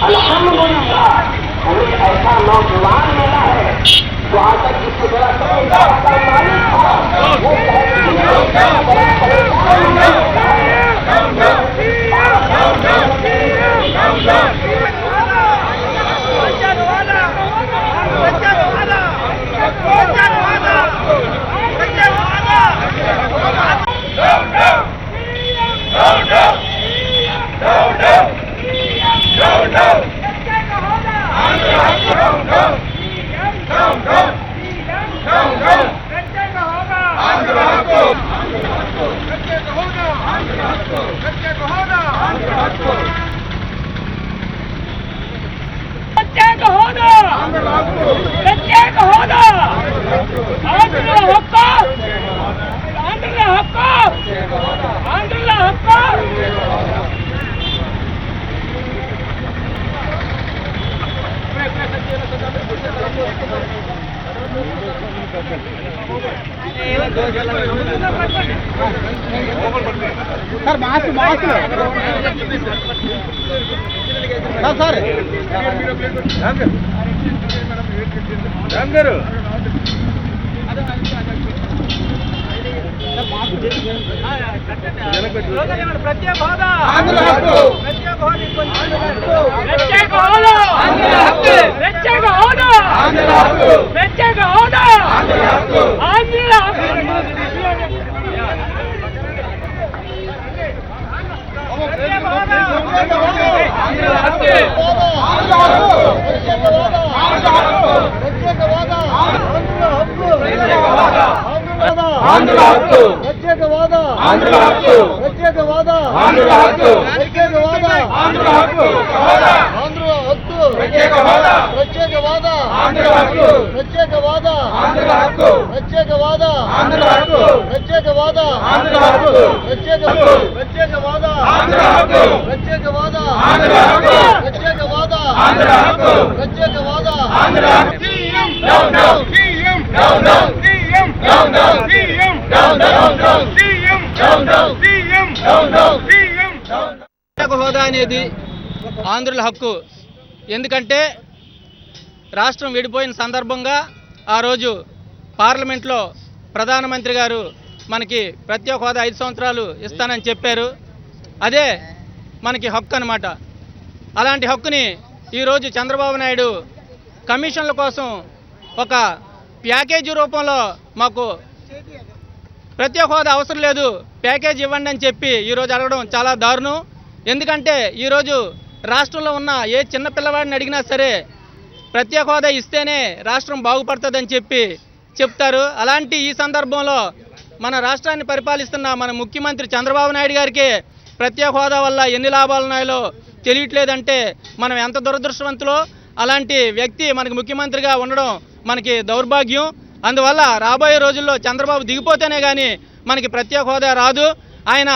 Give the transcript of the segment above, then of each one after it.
अल्हम्दुलिल्लाह हमें ऐसा नौजवान मिला है जो आज तक जिसकी तरह मालिक था वो सर मास्क मास्क सर प्रत्येक होदा హోదా అనేది ఆంధ్రుల హక్కు. ఎందుకంటే రాష్ట్రం విడిపోయిన సందర్భంగా ఆ రోజు పార్లమెంట్లో ప్రధానమంత్రి గారు మనకి ప్రత్యేక హోదా 5 సంవత్సరాలు ఇస్తానని చెప్పారు. అదే మనకి హక్కు అన్నమాట. అలాంటి హక్కుని ఈరోజు చంద్రబాబు నాయుడు కమిషన్ల కోసం ఒక ప్యాకేజీ రూపంలో మాకు ప్రత్యేక హోదా అవసరం లేదు, ప్యాకేజ్ ఇవ్వండి అని చెప్పి ఈరోజు అడగడం చాలా దారుణం. ఎందుకంటే ఈరోజు రాష్ట్రంలో ఉన్న ఏ చిన్న పిల్లవాడిని అడిగినా సరే ప్రత్యేక హోదా ఇస్తేనే రాష్ట్రం బాగుపడుతుందని చెప్పి చెప్తారు. అలాంటి ఈ సందర్భంలో మన రాష్ట్రాన్ని పరిపాలిస్తున్న మన ముఖ్యమంత్రి చంద్రబాబు నాయుడు గారికి ప్రత్యేక హోదా వల్ల ఎన్ని లాభాలు ఉన్నాయో తెలియట్లేదంటే మనం ఎంత దురదృష్టవంతులో. అలాంటి వ్యక్తి మనకి ముఖ్యమంత్రిగా ఉండడం మనకి దౌర్భాగ్యం. అందువల్ల రాబోయే రోజుల్లో చంద్రబాబు దిగిపోతేనే కానీ మనకి ప్రత్యేక హోదా రాదు. ఆయన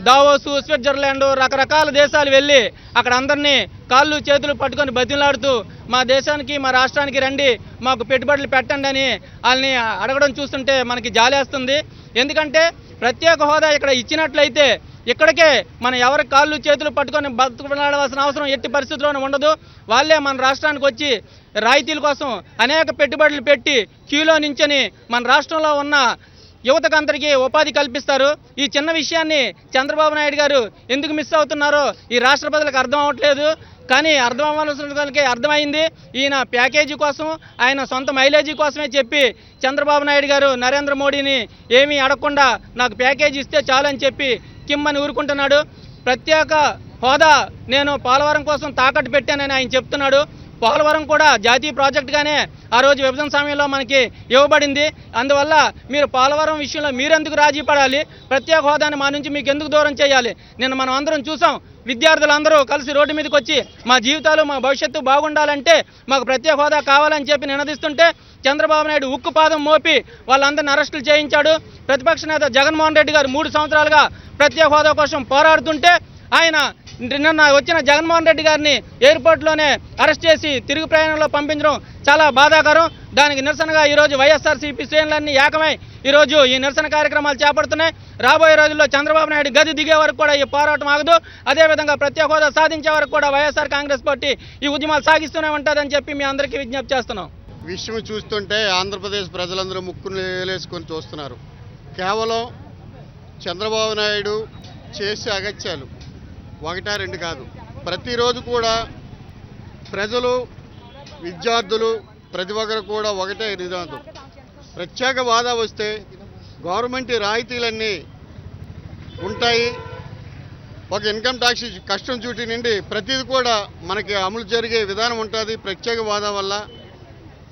దావోసు, స్విట్జర్లాండ్ రకరకాల దేశాలు వెళ్ళి అక్కడ అందరినీ కాళ్ళు చేతులు పట్టుకొని బతిలాడుతూ మా దేశానికి మా రాష్ట్రానికి రండి, మాకు పెట్టుబడులు పెట్టండి అని వాళ్ళని అడగడం చూస్తుంటే మనకి జాలేస్తుంది. ఎందుకంటే ప్రత్యేక హోదా ఇక్కడ ఇచ్చినట్లయితే ఇక్కడికే మన ఎవరి కాళ్ళు చేతులు పట్టుకొని బతుకులాడవలసిన అవసరం ఎట్టి పరిస్థితుల్లోనూ ఉండదు. వాళ్ళే మన రాష్ట్రానికి వచ్చి రాయితీల కోసం అనేక పెట్టుబడులు పెట్టి క్యూలో నించొని మన రాష్ట్రంలో ఉన్న యువతకందరికీ ఉపాధి కల్పిస్తారు. ఈ చిన్న విషయాన్ని చంద్రబాబు నాయుడు గారు ఎందుకు మిస్ అవుతున్నారో ఈ రాష్ట్ర ప్రజలకు అర్థం అవ్వట్లేదు. కానీ అర్థం అవ్వాల్సిన వాళ్ళకి అర్థమైంది. ఈయన ప్యాకేజీ కోసం, ఆయన సొంత మైలేజీ కోసమే చెప్పి చంద్రబాబు నాయుడు గారు నరేంద్ర మోడీని ఏమీ అడగకుండా నాకు ప్యాకేజీ ఇస్తే చాలని చెప్పి కిమ్మని ఊరుకుంటున్నాడు. ప్రత్యేక హోదా నేను పోలవరం కోసం తాకట్టు పెట్టానని ఆయన చెప్తున్నాడు. పోలవరం కూడా జాతీయ ప్రాజెక్టుగానే ఆ రోజు విభజన సమయంలో మనకి ఇవ్వబడింది. అందువల్ల మీరు పోలవరం విషయంలో మీరెందుకు రాజీ పడాలి? ప్రత్యేక హోదాని మా నుంచి మీకు ఎందుకు దూరం చేయాలి? నిన్న మనం అందరం చూసాం, విద్యార్థులందరూ కలిసి రోడ్డు మీదకి వచ్చి మా జీవితాలు మా భవిష్యత్తు బాగుండాలంటే మాకు ప్రత్యేక హోదా కావాలని చెప్పి నినదిస్తుంటే చంద్రబాబు నాయుడు ఉక్కు పాదం మోపి వాళ్ళందరినీ అరెస్టులు చేయించాడు. ప్రతిపక్ష నేత జగన్మోహన్ రెడ్డి గారు 3 సంవత్సరాలుగా ప్రత్యేక హోదా కోసం పోరాడుతుంటే ఆయన నిన్న వచ్చిన జగన్మోహన్ రెడ్డి గారిని ఎయిర్పోర్ట్లోనే అరెస్ట్ చేసి తిరుగు ప్రయాణంలో పంపించడం చాలా బాధాకరం. దానికి నిరసనగా ఈరోజు వైఎస్ఆర్సీపీ శ్రేణులన్నీ ఏకమై ఈరోజు ఈ నిరసన కార్యక్రమాలు చేపడుతున్నాయి. రాబోయే రోజుల్లో చంద్రబాబు నాయుడు గది దిగే వరకు కూడా ఈ పోరాటం ఆగదు. అదేవిధంగా ప్రత్యేక హోదా సాధించే వరకు కూడా వైఎస్ఆర్ కాంగ్రెస్ పార్టీ ఈ ఉద్యమాలు సాగిస్తూనే ఉంటుందని చెప్పి మీ అందరికీ విజ్ఞప్తి చేస్తున్నాం. విషయం చూస్తుంటే ఆంధ్రప్రదేశ్ ప్రజలందరూ ముక్కును వేలేసుకొని చూస్తున్నారు. కేవలం చంద్రబాబు నాయుడు చేసే అగత్యాలు ఒకటా రెండు కాదు. ప్రతిరోజు కూడా ప్రజలు, విద్యార్థులు, ప్రతి ఒక్కరు కూడా ఒకటే నినాదం. ప్రత్యేక వాదా వస్తే గవర్నమెంట్ రాయితీలన్నీ ఉంటాయి. ఒక ఇన్కమ్ ట్యాక్స్ కస్టమ్ డ్యూటీ నుండి ప్రతిది కూడా మనకి అమలు జరిగే విధానం ఉంటుంది ప్రత్యేక వాదా వల్ల.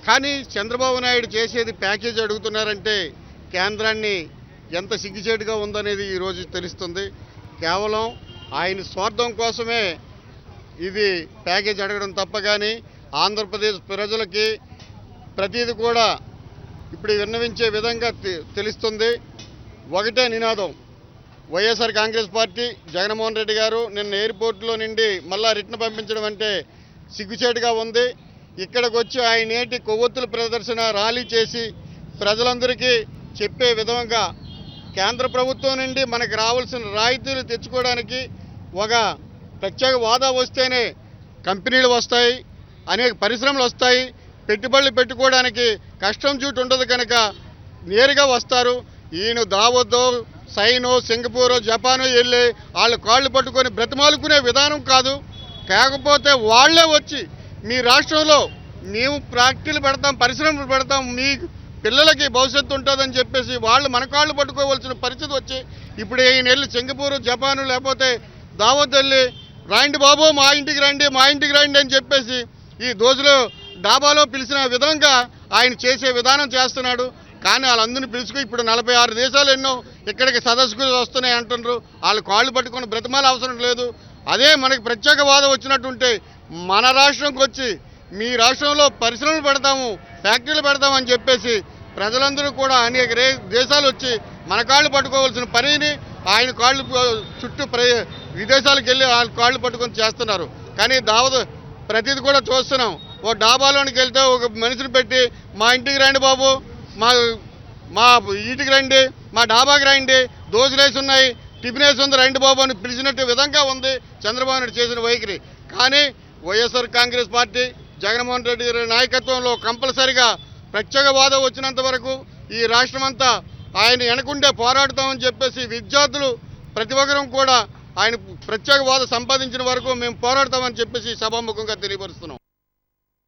కానీ చంద్రబాబు నాయుడు చేసేది ప్యాకేజ్ అడుగుతున్నారంటే కేంద్రాన్ని ఎంత సిగ్గుచేటుగా ఉందనేది ఈరోజు తెలుస్తుంది. కేవలం ఆయన స్వార్థం కోసమే ఇది ప్యాకేజ్ అడగడం తప్ప కానీ ఆంధ్రప్రదేశ్ ప్రజలకి ప్రతిది కూడా ఇప్పుడు విన్నవించే విధంగా తెలుస్తుంది. ఒకటే నినాదం. వైఎస్ఆర్ కాంగ్రెస్ పార్టీ జగన్మోహన్ రెడ్డి గారు నిన్న ఎయిర్పోర్ట్లో నుండి మళ్ళా రిటర్న్ పంపించడం అంటే సిగ్గుచేటుగా ఉంది. ఇక్కడికి వచ్చి ఆయన నేటి కొవ్వొత్తుల ప్రదర్శన ర్యాలీ చేసి ప్రజలందరికీ చెప్పే విధంగా కేంద్ర ప్రభుత్వం నుండి మనకు రావాల్సిన రాయితీలు తెచ్చుకోవడానికి ఒక ప్రత్యేక వాదా వస్తేనే కంపెనీలు వస్తాయి, అనేక పరిశ్రమలు వస్తాయి, పెట్టుబడులు పెట్టుకోవడానికి కస్టమ్ డ్యూటీ ఉండదు కనుక నేరుగా వస్తారు. ఈయన దావోతో, సైనో, సింగపూర్, జపాను వెళ్ళి వాళ్ళ కాళ్ళు పట్టుకొని బ్రతిమాలుకునే విధానం కాదు. కాకపోతే వాళ్లే వచ్చి మీ రాష్ట్రంలో మేము ఫ్యాక్టరీలు పెడతాం, పరిశ్రమలు పెడతాం, మీ పిల్లలకి భవిష్యత్తు ఉంటుందని చెప్పేసి వాళ్ళు మన కాళ్ళు పట్టుకోవాల్సిన పరిస్థితి వచ్చి ఇప్పుడు ఈయన వెళ్ళి సింగపూర్, జపాను లేకపోతే దావోత్ వెళ్ళి రాండి బాబు మా ఇంటికి రండి, మా ఇంటికి రండి అని చెప్పేసి ఈ దోజులో డాబాలో పిలిచిన విధంగా ఆయన చేసే విధానం చేస్తున్నాడు. కానీ వాళ్ళందరినీ పిలుచుకు ఇప్పుడు 46 దేశాలు ఎన్నో ఇక్కడికి సదస్సుకు వస్తున్నాయి అంటున్నారు. వాళ్ళు కాళ్ళు పట్టుకొని బ్రతిమాల అవసరం లేదు. అదే మనకి ప్రత్యేక వాదం వచ్చినట్టుంటే మన రాష్ట్రంకి వచ్చి మీ రాష్ట్రంలో పరిశ్రమలు పెడతాము, ఫ్యాక్టరీలు పెడతామని చెప్పేసి ప్రజలందరూ కూడా అనేక దేశాలు వచ్చి మన కాళ్ళు పట్టుకోవాల్సిన పనిని ఆయన కాళ్ళు చుట్టూ విదేశాలకు వెళ్ళి వాళ్ళ కాళ్ళు పట్టుకొని చేస్తున్నారు. కానీ దావత్ ప్రతిది కూడా చూస్తున్నాం. ఓ డాబాలోనికి వెళ్తే ఒక మనిషిని పెట్టి మా ఇంటికి రండి బాబు, మా ఇంటికి రండి, మా డాబాకి రండి, దోజులేసి ఉన్నాయి, టిఫిన్ వేసి ఉంది రండి బాబు అని పిలిచినట్టు విధంగా ఉంది చంద్రబాబు నాయుడు చేసిన వైఖరి. కానీ వైఎస్ఆర్ కాంగ్రెస్ పార్టీ జగన్మోహన్ రెడ్డి గారి నాయకత్వంలో కంపల్సరిగా ప్రత్యేక వాదం వచ్చినంత వరకు ఈ రాష్ట్రమంతా ఆయన వెనకుండే పోరాడతామని చెప్పేసి విద్యార్థులు ప్రతి ఒక్కరం కూడా ఆయన ప్రత్యేక వాదం సంపాదించిన వరకు మేము పోరాడతామని చెప్పేసి సభాముఖంగా తెలియపరుస్తున్నాం.